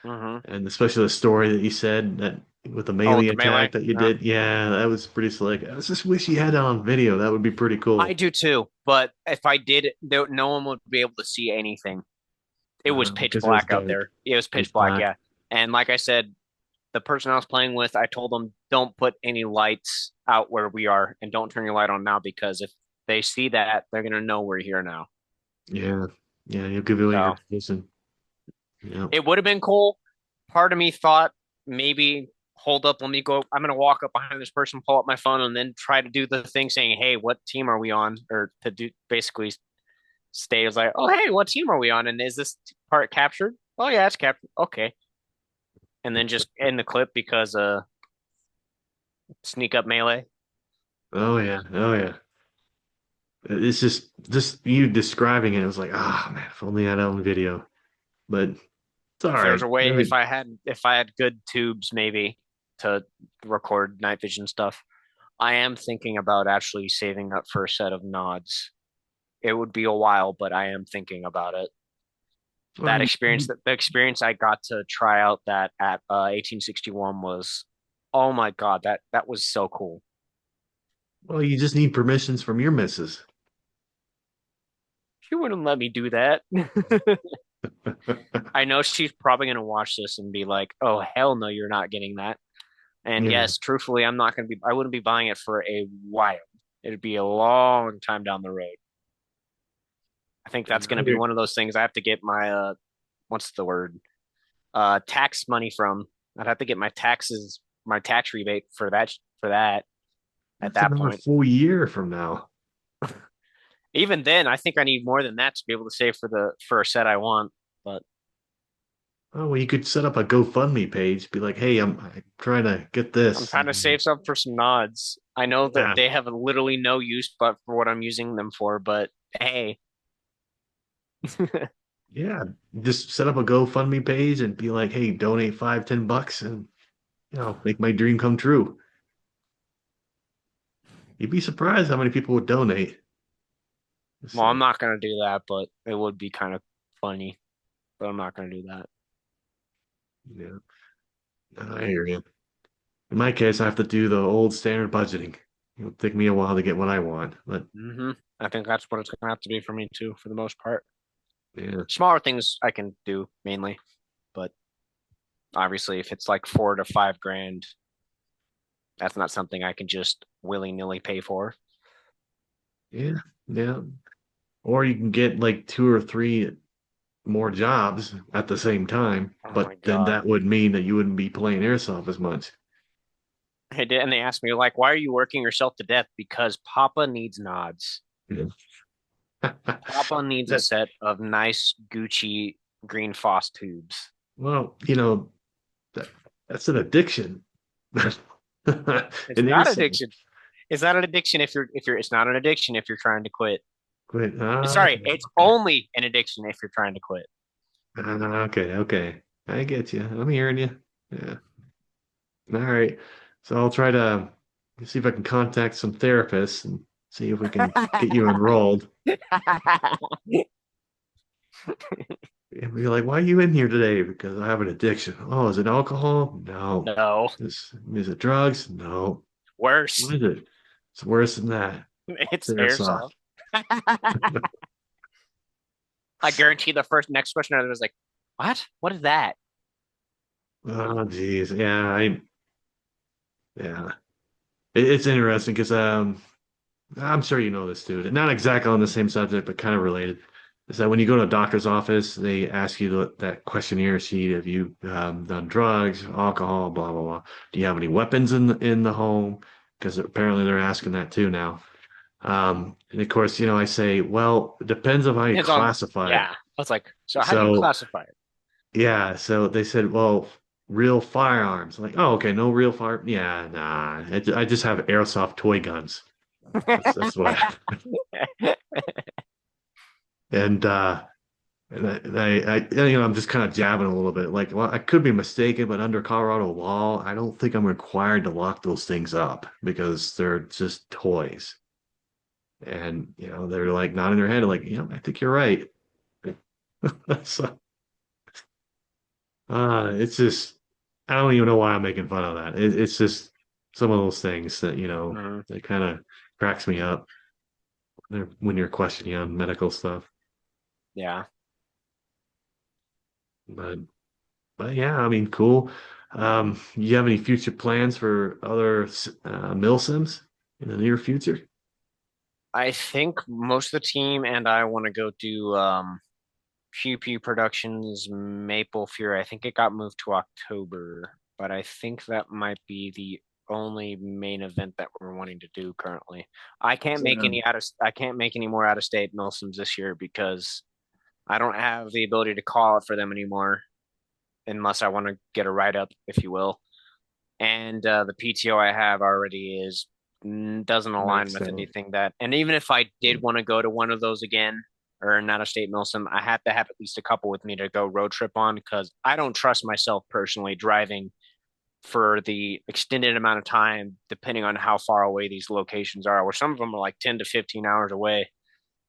S2: Hmm.
S1: And especially the story that you said that with the
S2: Oh, with
S1: melee
S2: the
S1: attack
S2: melee?
S1: that you
S2: Yeah.
S1: did. Yeah, that was pretty slick. I just wish you had that on video. That would be pretty
S2: I
S1: cool.
S2: do too, but if I did, no one would be able to see anything. It was pitch
S1: Because it was
S2: black out
S1: dark.
S2: there. It was pitch
S1: Pitch
S2: black,
S1: black.
S2: yeah. And like I said, the person I was playing with, I told them don't put any lights out where we are and don't turn your light on now because if they see that, they're gonna know we're here now.
S1: Yeah. Yeah, you'll give away your
S2: So
S1: position. Yeah.
S2: it would have been cool. Part of me thought maybe hold up, let me go. I'm gonna walk up behind this person, pull up my phone, and then try to do the thing saying, "Hey, what team are we on?" Or to do basically stay as like, "Oh, hey, what team are we on?" And is this part captured? Oh yeah, it's captured. Okay, and then just end the clip because sneak up melee.
S1: Oh yeah. Oh yeah. It's just you describing it. It was like, man, if only I had it on video. But it's all
S2: If there's
S1: right.
S2: a way, if I had good tubes, maybe to record night vision stuff, I am thinking about actually saving up for a set of nods. It would be a while, but I am thinking about it.
S1: Well,
S2: The experience I got to try out that at 1861 was, oh my God, that was so cool.
S1: you just need permissions from your missus.
S2: She wouldn't let me do that. I know she's probably gonna watch this and be like, "Oh hell no, you're not getting that." And
S1: Yeah.
S2: yes, truthfully, I wouldn't be buying it for a while. It'd be a long time down the road. I think that's gonna be one of those things I have to get my what's the word? Tax money from. I'd have to get my tax rebate for that. at
S1: That's
S2: that
S1: another
S2: point.
S1: full year from now.
S2: Even then, I think I need more than that to be able to save for a set I want. But
S1: Oh, well, you could set up a GoFundMe page, be like, hey, I'm trying to get
S2: I'm
S1: this.
S2: trying to save some for some nods. I know that
S1: Yeah.
S2: they have literally no use but for what I'm using them for, but hey.
S1: Yeah. Just set up a GoFundMe page and be like, hey, donate 5, $10 and make my dream come true. You'd be surprised how many people would donate.
S2: Well, I'm
S1: So,
S2: not gonna do that, but it would be kind of funny. But I'm not gonna do that.
S1: yeah, I hear you. In my case, I have to do the old standard budgeting. It'll take me a while to get what I want, but
S2: I think that's what it's gonna have to be for me too, for the most part.
S1: yeah,
S2: Smaller things I can do mainly, but obviously if it's like 4 to 5 grand, that's not something I can just willy-nilly pay for.
S1: yeah, yeah. Or you can get like 2 or 3 more jobs at the same time,
S2: Oh my
S1: but then
S2: God.
S1: that would mean that you wouldn't be playing airsoft as much.
S2: They did, and they asked me like, "Why are you working yourself to death?" Because Papa needs nods.
S1: Yeah.
S2: Papa needs a
S1: That,
S2: set of nice Gucci green Foss tubes.
S1: well, that, that's an addiction.
S2: It's
S1: An
S2: not
S1: airsoft.
S2: addiction. It's not an addiction if you're it's not an addiction if you're trying to quit.
S1: Quit.
S2: Sorry,
S1: Okay,
S2: it's
S1: okay.
S2: only an addiction if you're trying to quit.
S1: Okay, okay. I get you. I'm hearing you. Yeah. All right. So I'll try to see if I can contact some therapists and see if we can get you enrolled. And be like, why are you in here today? Because I have an addiction. Oh, is it alcohol? No.
S2: No,
S1: Is it drugs? No. What
S2: worse.
S1: is it? It's worse than that. It's
S2: It's
S1: airsoft.
S2: airsoft. I guarantee the first next question I was like, "What? What is that?"
S1: Oh, geez. Yeah. It's interesting because I'm sure you know this too. Not exactly on the same subject, but kind of related. Is that when you go to a doctor's office, they ask you that questionnaire sheet. Have you done drugs, alcohol, blah blah blah? Do you have any weapons in the home? Because apparently they're asking that too now. And of course, I say, well, it depends on how you
S2: It's on.
S1: classify
S2: Yeah,
S1: it.
S2: I was like, "So how do you
S1: So
S2: classify it?"
S1: yeah, so they said, well, real firearms. Like, oh, okay, no real fire. Yeah, nah. I just have airsoft toy guns. That's what I have. And I'm just kind of jabbing a little bit. Like, well, I could be mistaken, but under Colorado law, I don't think I'm required to lock those things up because they're just toys. And they're like nodding their head, like, I think you're right. So, it's just, I don't even know why I'm making fun of that. It's just some of those things that
S2: Mhm.
S1: that kind of cracks me up when you're questioning on medical stuff.
S2: Yeah.
S1: But But yeah, I mean, cool. You have any future plans for other mill sims in the near future?
S2: I think most of the team and I want to go do Pew Pew Productions Maple Fury. I think it got moved to October, but I think that might be the only main event that we're wanting to do currently.
S1: Yeah.
S2: I can't make any more out of state Milsims this year because I don't have the ability to call it for them anymore unless I want to get a write up, if you will. And the PTO I have already is doesn't align
S1: Maxed
S2: with
S1: out.
S2: anything that. And even if I did want to go to one of those again or an out of state Milsim, I have to have at least a couple with me to go road trip on because I don't trust myself personally driving for the extended amount of time, depending on how far away these locations are. Where some of them are like 10 to 15 hours away.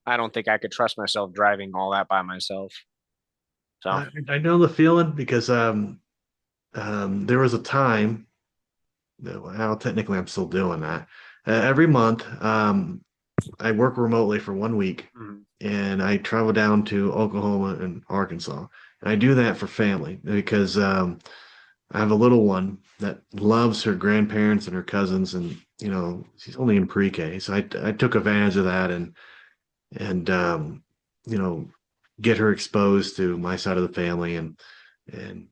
S2: I don't think I could trust myself driving all that by myself. So,
S1: I know the feeling because there was a time well, technically I'm still doing that. Every month, I work remotely for 1 week
S2: mm,
S1: and I travel down to Oklahoma and Arkansas. And I do that for family because I have a little one that loves her grandparents and her cousins, and she's only in pre-K, so I took advantage of that and you know get her exposed to my side of the family, and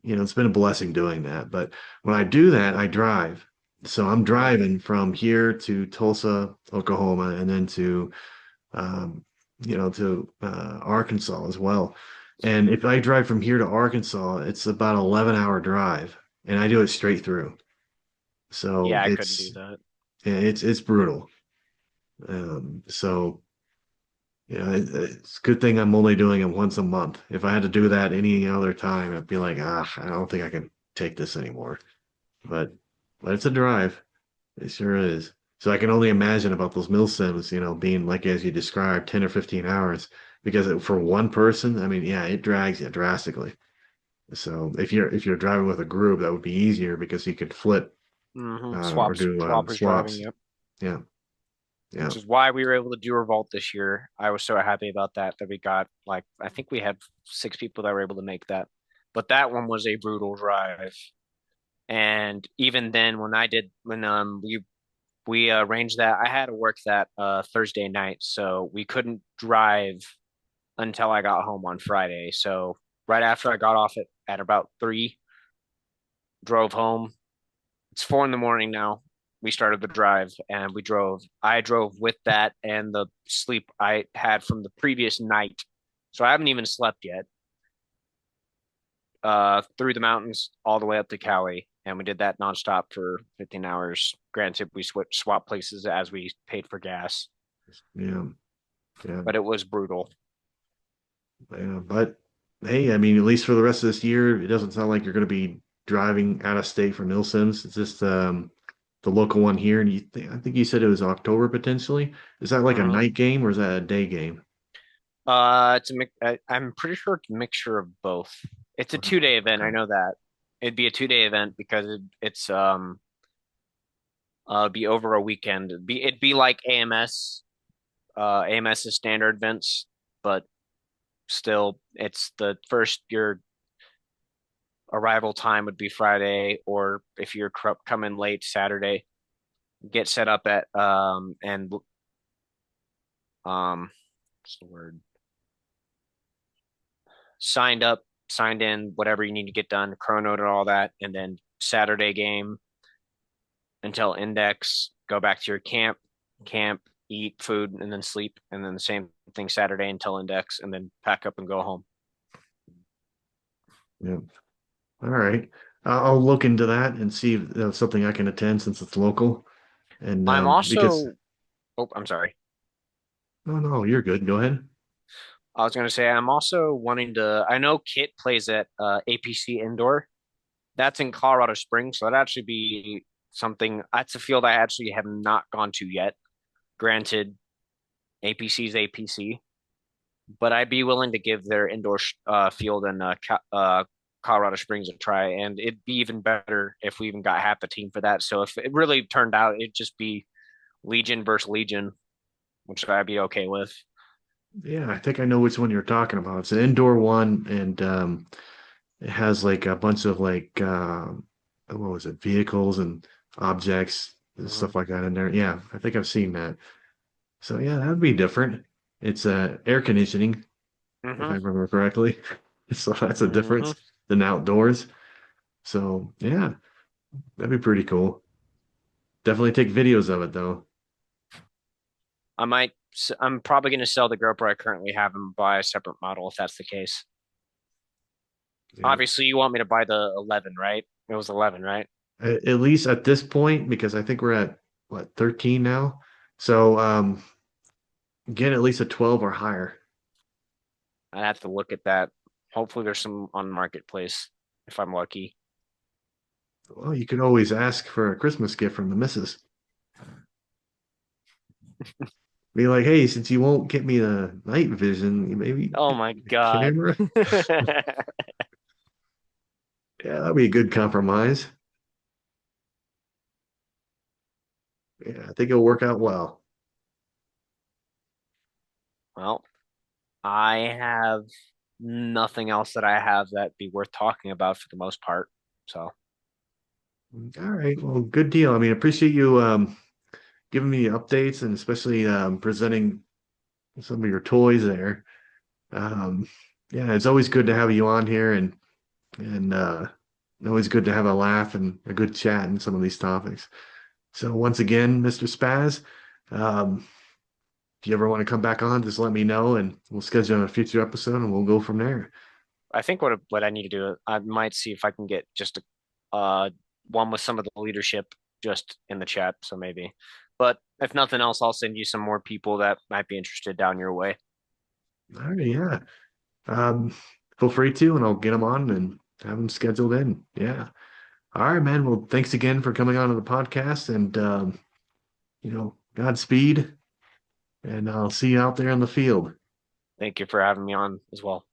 S1: it's been a blessing doing that. But when I do that, I drive So I'm
S2: Uh-huh.
S1: driving from here to Tulsa, Oklahoma, and then to um, to Arkansas as well. And if I drive from here to Arkansas, it's about 11-hour drive, and I do it straight through. So
S2: Yeah, I couldn't do that.
S1: it's brutal. So it's a good thing I'm only doing it once a month. If I had to do that any other time, I'd be like, I don't think I can take this anymore. But but it's a drive. It sure is. So I can only imagine about those mill sims, being like as you described, 10 or 15 hours. Because for one person, I mean, yeah, it drags you drastically. So if you're driving with a group, that would be easier because you could flip or do
S2: Swappers driving,
S1: swaps.
S2: yep.
S1: Yeah, yeah,
S2: Which is why we were able to do Revolt this year. I was so happy about that we got like I think we had 6 people that were able to make that. But that one was a brutal drive. And even then when we arranged that, I had to work that Thursday night, so we couldn't drive until I got home on Friday. So right after I got off at about 3, drove home. It's 4 in the morning now. We started the drive and we drove. I drove with that and the sleep I had from the previous night. So I haven't even slept yet. Through the mountains all the way up to Cali. And we did that nonstop for 15 hours. Granted, we swapped places as we paid for gas,
S1: yeah, yeah,
S2: but it was brutal.
S1: yeah. But hey, I mean, at least for the rest of this year, it doesn't sound like you're going to be driving out of state for mill sims. It's just the local one here, and I think you said it was October potentially. Is that like a
S2: Mhm.
S1: night game or is that a day game?
S2: I'm pretty sure it's a mixture of both. It's a
S1: Okay.
S2: 2-day event. I
S1: Okay.
S2: know that. It'd be a 2-day event because it's be over a weekend. It'd be like AMS. AMS is standard events, but still, it's the first your arrival time would be Friday, or if you're coming late Saturday, get set up at and what's the word? Signed up, signed in, whatever you need to get done, chronoed and all that, and then Saturday game until index, go back to your camp, eat food, and then sleep, and then the same thing Saturday until index, and then pack up and go home.
S1: Yeah. All right. I'll look into that and see if that's something I can attend since it's local. And
S2: I'm
S1: because
S2: also, oh, I'm sorry.
S1: no, no, you're good. Go ahead.
S2: I was going to say, I'm also wanting to. I know Kit plays at APC Indoor. That's in Colorado Springs. So that'd actually be something. That's a field I actually have not gone to yet. Granted, APC is APC, but I'd be willing to give their indoor field in Colorado Springs a try. And it'd be even better if we even got half the team for that. So if it really turned out, it'd just be Legion versus Legion, which I'd be okay with.
S1: Yeah, I think I know which one you're talking about. It's an indoor one, and it has like a bunch of like what was it, vehicles and objects and
S2: Mm-hmm.
S1: stuff like that in there. Yeah, I think I've seen that. So yeah, that would be different. It's air conditioning, if I
S2: Mm-hmm.
S1: remember correctly. So that's a
S2: Mm-hmm.
S1: difference than outdoors. So yeah, that'd be pretty cool. Definitely take videos of it though.
S2: I might. I'm probably going to sell the GoPro I currently have and buy a separate model if that's the case.
S1: Yeah.
S2: Obviously, you want me to buy the 11, right? It was 11, right?
S1: At least at this point, because I think we're at what, 13 now. So get at least a 12 or higher.
S2: I have to look at that. Hopefully, there's some on Marketplace if I'm lucky.
S1: Well, you could always ask for a Christmas gift from the missus. Be like, hey, since you won't get me the night vision, you maybe
S2: Oh
S1: get
S2: my
S1: the
S2: God.
S1: camera. Yeah, that'd be a good compromise. Yeah, I think it'll work out well.
S2: Well, I have nothing else that I have that be worth talking about for the most part. So,
S1: All right, well, good deal. I mean, appreciate you giving me updates and especially presenting some of your toys there. Um, yeah, it's always good to have you on here and always good to have a laugh and a good chat in some of these topics. So once again, Mr. Spaz, um, if you ever want to come back on, just let me know and we'll schedule a future episode and we'll go from there.
S2: I think what I need to do, I might see if I can get just a one with some of the leadership just in the chat. So maybe, but if nothing else, I'll send you some more people that might be interested down your way.
S1: All right, yeah. Um, Feel free to, and I'll get them on and have them scheduled in. Yeah. All right, man. Well, thanks again for coming on to the podcast and, Godspeed, and I'll see you out there in the field.
S2: Thank you for having me on as well.